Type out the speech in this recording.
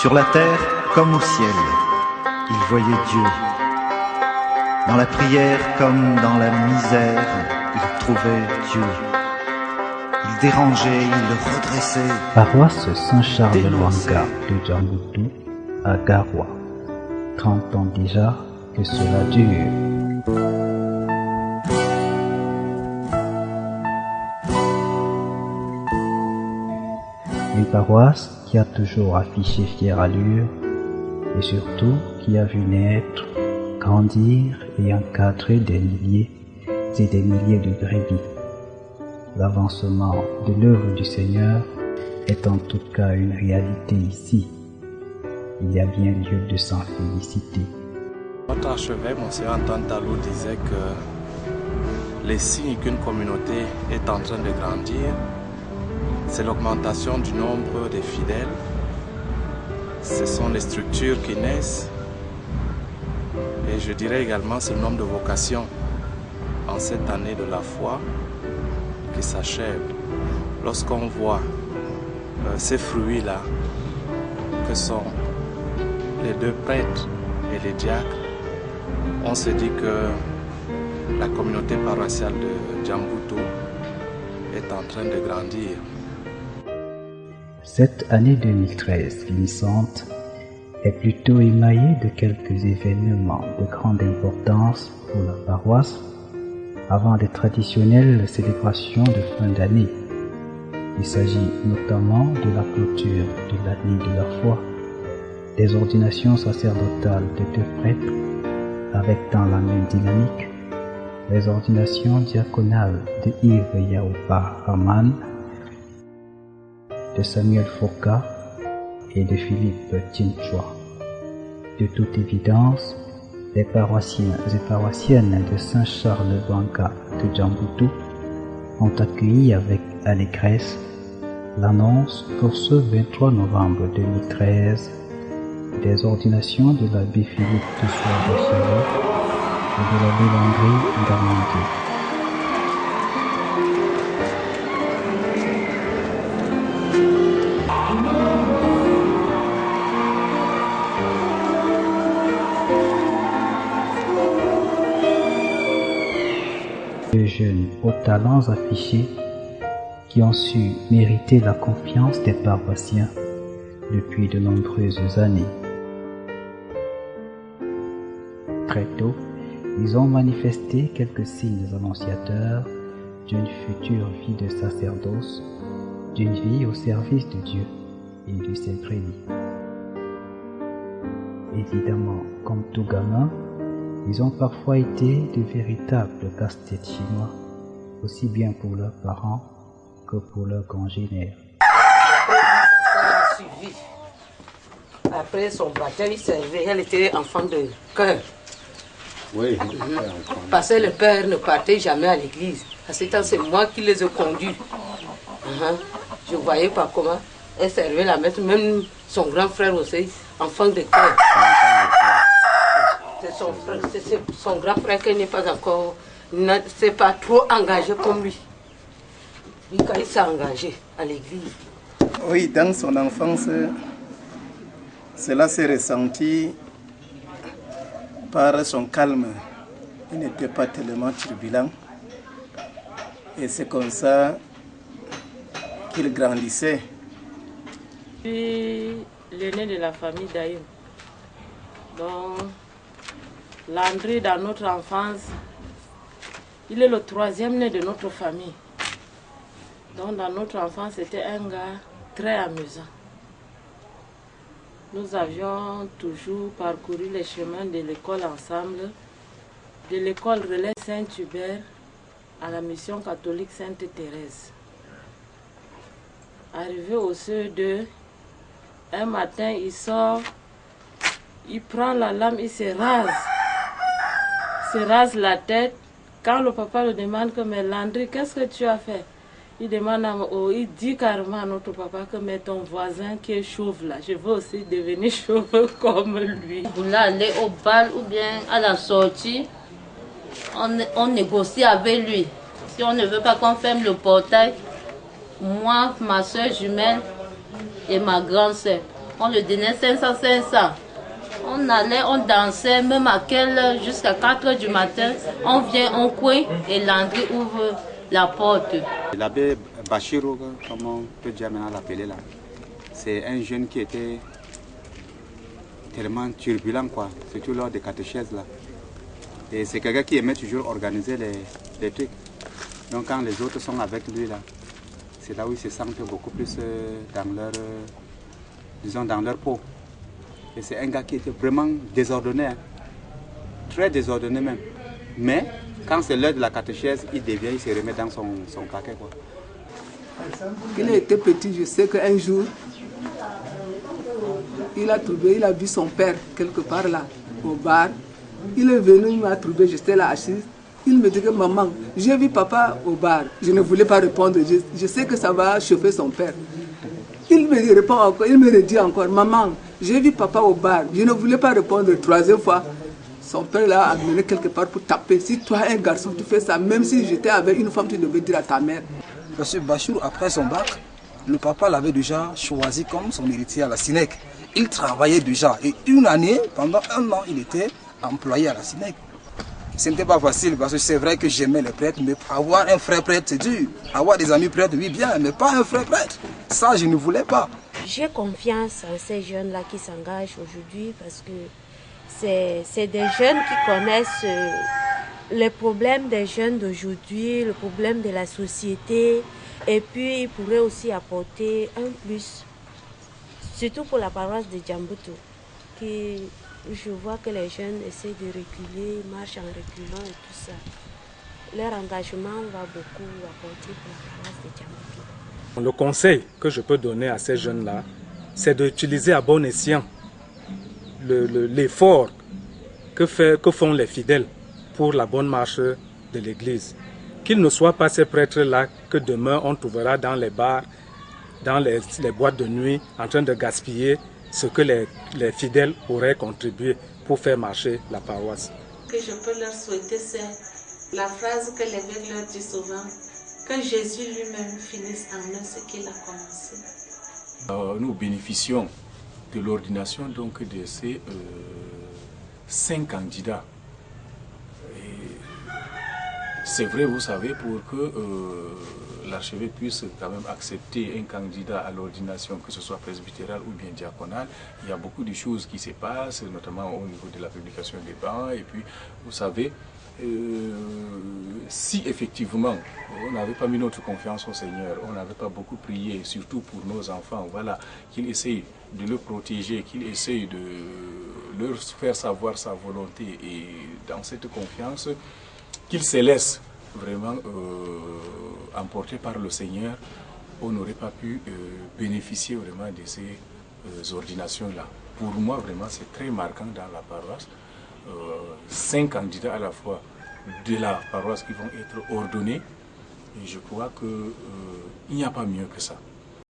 Sur la terre comme au ciel, il voyait Dieu. Dans la prière comme dans la misère, il trouvait Dieu. Il dérangeait, il redressait. Paroisse Saint-Charles-Lwanga de Djamboutou à Garoua. 30 ans déjà que cela dure. Une paroisse qui a toujours affiché fière allure et surtout qui a vu naître, grandir et encadrer des milliers et des milliers de brebis. L'avancement de l'œuvre du Seigneur est en tout cas une réalité ici. Il y a bien lieu de s'en féliciter. Notre archevêque, Monseigneur Antoine Talou, disait que les signes qu'une communauté est en train de grandir, c'est l'augmentation du nombre des fidèles, ce sont les structures qui naissent, et je dirais également c'est le nombre de vocations en cette année de la foi qui s'achève. Lorsqu'on voit ces fruits-là, que sont les deux prêtres et les diacres, on se dit que la communauté paroissiale de Djamboutou est en train de grandir. Cette année 2013 finissante est plutôt émaillée de quelques événements de grande importance pour la paroisse avant des traditionnelles célébrations de fin d'année. Il s'agit notamment de la clôture de l'année de la foi, des ordinations sacerdotales de deux prêtres avec dans la même dynamique les ordinations diaconales de Yves Yaoupa Raman, de Samuel Foka et de Philippe Tinchua. De toute évidence, les paroissiens et paroissiennes de Saint-Charles-Lwanga de Djamboutou ont accueilli avec allégresse l'annonce pour ce 23 novembre 2013 des ordinations de l'abbé Philippe Tinchua et de l'abbé Landry Ngamandi. De jeunes aux talents affichés qui ont su mériter la confiance des paroissiens depuis de nombreuses années. Très tôt, ils ont manifesté quelques signes annonciateurs d'une future vie de sacerdoce, d'une vie au service de Dieu et de ses brebis. Évidemment, comme tout gamin, ils ont parfois été de véritables casse-têtes chinois, aussi bien pour leurs parents que pour leurs congénères. Après son baptême, il servait, elle était enfant de cœur. Oui. Parce que le père ne partait jamais à l'église. À ce temps, c'est moi qui les ai conduits. Je ne voyais pas comment elle servait la messe, même son grand frère aussi, enfant de cœur. C'est son grand frère qui n'est pas encore, ne s'est pas trop engagé comme lui. Quand il s'est engagé à l'église. Oui, dans son enfance, cela s'est ressenti par son calme. Il n'était pas tellement turbulent. Et c'est comme ça qu'il grandissait. Je suis l'aîné de la famille d'Aïm. Donc, Landry, dans notre enfance, il est le troisième né de notre famille. Donc, dans notre enfance, c'était un gars très amusant. Nous avions toujours parcouru les chemins de l'école ensemble, de l'école Relais Saint-Hubert à la mission catholique Sainte-Thérèse. Arrivé au CE2, un matin, il sort, il prend la lame, il se rase la tête. Quand le papa le demande que mais Landry, qu'est-ce que tu as fait? Il demande il dit carrément à notre papa que mais ton voisin qui est chauve là, je veux aussi devenir chauve comme lui. Vous voulez aller au bal ou bien à la sortie, on négocie avec lui. Si on ne veut pas qu'on ferme le portail, moi, ma soeur jumelle et ma grande soeur, On le donnait 500. On allait, on dansait, même à quelle heure, jusqu'à 4 h du matin. On vient, on coin et Landry ouvre la porte. L'abbé Bachiro, comme on peut déjà maintenant l'appeler là, c'est un jeune qui était tellement turbulent, quoi, surtout lors des catéchèses là. Et c'est quelqu'un qui aimait toujours organiser les trucs. Donc quand les autres sont avec lui là, c'est là où ils se sentent beaucoup plus dans leur, disons, dans leur peau. Et c'est un gars qui était vraiment désordonné, hein. Très désordonné même. Mais quand c'est l'heure de la catéchèse, il devient, il se remet dans son paquet, quoi. Il était petit, je sais qu'un jour, il a vu son père quelque part là, au bar. Il est venu, il m'a trouvé, j'étais là assise. Il me dit que maman, j'ai vu papa au bar. Je ne voulais pas répondre, je sais que ça va chauffer son père. Il me répond encore, il me redit encore, maman, j'ai vu papa au bar. Je ne voulais pas répondre 3e fois. Son père l'a amené quelque part pour taper. Si toi, un garçon, tu fais ça, même si j'étais avec une femme, tu devais dire à ta mère. Monsieur Bachirou, après son bac, le papa l'avait déjà choisi comme son héritier à la SINEC. Il travaillait déjà. Et une année, pendant 1 an, il était employé à la SINEC. Ce n'était pas facile parce que c'est vrai que j'aimais les prêtres, mais avoir un frère prêtre, c'est dur. Avoir des amis prêtres, oui bien, mais pas un frère prêtre. Ça, je ne voulais pas. J'ai confiance en ces jeunes-là qui s'engagent aujourd'hui parce que c'est des jeunes qui connaissent les problèmes des jeunes d'aujourd'hui, le problème de la société, et puis ils pourraient aussi apporter un plus, surtout pour la paroisse de Djambutu, qui, je vois que les jeunes essaient de reculer, marchent en reculant et tout ça. Leur engagement va beaucoup apporter pour la paroisse de Djambutu. Le conseil que je peux donner à ces jeunes-là, c'est d'utiliser à bon escient l'effort que font les fidèles pour la bonne marche de l'Église. Qu'ils ne soient pas ces prêtres-là que demain on trouvera dans les bars, dans les boîtes de nuit, en train de gaspiller ce que les fidèles auraient contribué pour faire marcher la paroisse. Ce que je peux leur souhaiter, c'est la phrase que l'évêque leur dit souvent, que Jésus lui-même finisse en eux ce qu'il a commencé. Nous bénéficions de l'ordination donc de ces 5 candidats. C'est vrai, vous savez, pour que l'archevêque puisse quand même accepter un candidat à l'ordination, que ce soit presbytérale ou bien diaconale, il y a beaucoup de choses qui se passent, notamment au niveau de la publication des bancs. Et puis, vous savez, si effectivement on n'avait pas mis notre confiance au Seigneur, on n'avait pas beaucoup prié, surtout pour nos enfants, voilà, qu'il essaye de le protéger, qu'il essaye de leur faire savoir sa volonté, et dans cette confiance, qu'ils se laissent vraiment emporter par le Seigneur, on n'aurait pas pu bénéficier vraiment de ces ordinations-là. Pour moi, vraiment, c'est très marquant dans la paroisse. 5 candidats à la fois de la paroisse qui vont être ordonnés, et je crois qu'il n'y a pas mieux que ça.